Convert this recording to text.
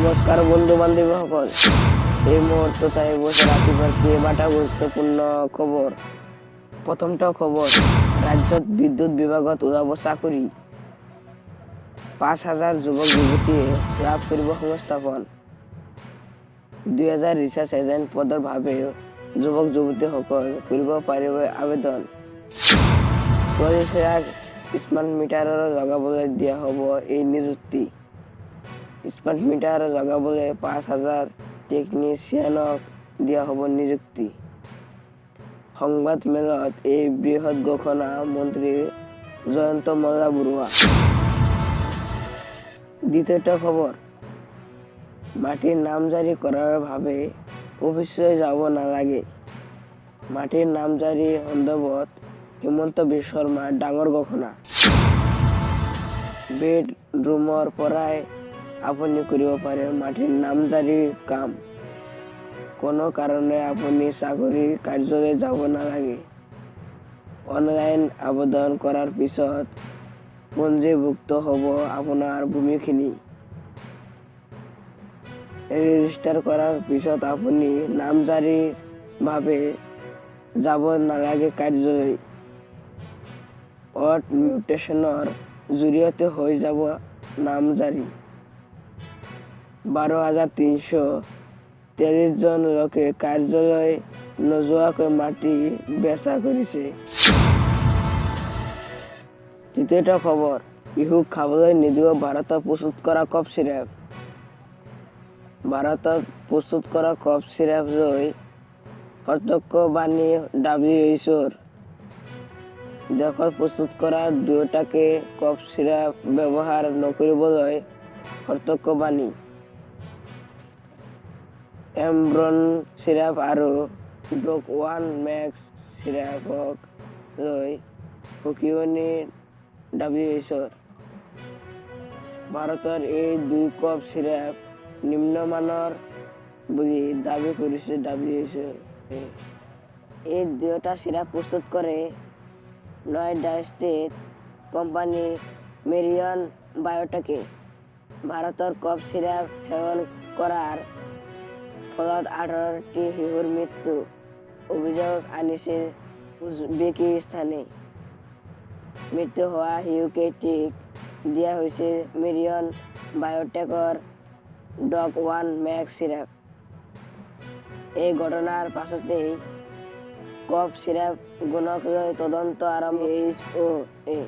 নমস্কাৰ বন্ধু বান্ধৱীসকল, এই মুহূৰ্তত বসে ৰাতিপুৱাৰ কেইবাটা গুৰুত্বপূৰ্ণ খবৰ। প্ৰথমটো খবৰ, ৰাজ্যত বিদ্যুৎ বিভাগত ওলাব চাকৰি। ৫,০০০ যুৱক যুৱতীয়ে লাভ কৰিব সংস্থাপন। ২,০০০ ৰিচাৰ্জ এজেণ্ট পদৰ বাবে যুৱক যুৱতীসকল কৰিব পাৰিব আবেদন। ৪০ লাখ স্মাৰ্ট মিটাৰ লগাবলৈ দিয়া হ'ব এই নিযুক্তি। স্মাৰ্ট মিটাৰ লগাবলৈ ৫,০০০ টেকনিচিয়ানক দিয়া হ'ব নিযুক্তি। সংবাদমেলত এই বৃহৎ ঘোষণা মন্ত্ৰী জয়ন্ত মল্ল বৰুৱা। দ্বিতীয়টো খবৰ, মাটিৰ নামজাৰি কৰাৰ বাবে অফিচলৈ যাব নালাগে। মাটিৰ নামজাৰি সন্দৰ্ভত হিমন্ত বিশ্ব শৰ্মাৰ ডাঙৰ ঘোষণা। বেডৰুমৰ পৰাই আপুনি কৰিব পাৰে মাটিৰ নামজাৰিৰ কাম। কোনো কাৰণে আপুনি চাকৰি কাৰ্যালয় যাব নালাগে। অনলাইন আবেদন কৰাৰ পিছত পঞ্জীভুক্ত হ'ব আপোনাৰ ভূমিখিনি। ৰেজিষ্টাৰ কৰাৰ পিছত আপুনি নামজাৰিৰ বাবে যাব নালাগে কাৰ্যালয়। মিউটেশ্যনৰ জৰিয়তে হৈ যাব নামজাৰি। ১২,৩৪৩ জন লোকে কাৰ্যালয় নোযোৱাকৈ মাটি বেচা কৰিছে। তৃতীয়টো খবৰ, শিশুক খাবলৈ নিদিব ভাৰতত প্ৰস্তুত কৰা কফ চিৰাপ। ভাৰতত প্ৰস্তুত কৰা কফ চিৰাপ লৈ সতৰ্কবাণী WHO-ৰ। দেশত প্ৰস্তুত কৰা দুয়োটাকে কফ চিৰাপ ব্যৱহাৰ নকৰিবলৈ সতৰ্কবাণী। এমব্ৰন চিৰাপ আৰু ডক ওৱান মেক্স চিৰাপক লৈ সকিয়নি WHO-ৰ। ভাৰতৰ এই দুই কফ চিৰাপ নিম্নমানৰ বুলি দাবী কৰিছে WHO-য়ে। এই দুয়োটা চিৰাপ প্ৰস্তুত কৰে নয়ডা-স্থিত কোম্পানী মেৰিয়ন বায়'টেকে। ভাৰতৰ কফ চিৰাপ সেৱন কৰাৰ ফলত ১৮টি শিশুৰ মৃত্যুৰ অভিযোগ আনিছে উজবেকিস্তানে। মৃত্যু হোৱা শিশুকেইটিক দিয়া হৈছে মেৰিয়ন বায়'টেকৰ ডক ওৱান মেক্স চিৰাপ। এই ঘটনাৰ পাছতেই কফ চিৰাপ গুণক লৈ তদন্ত আৰম্ভ WHO-য়ে।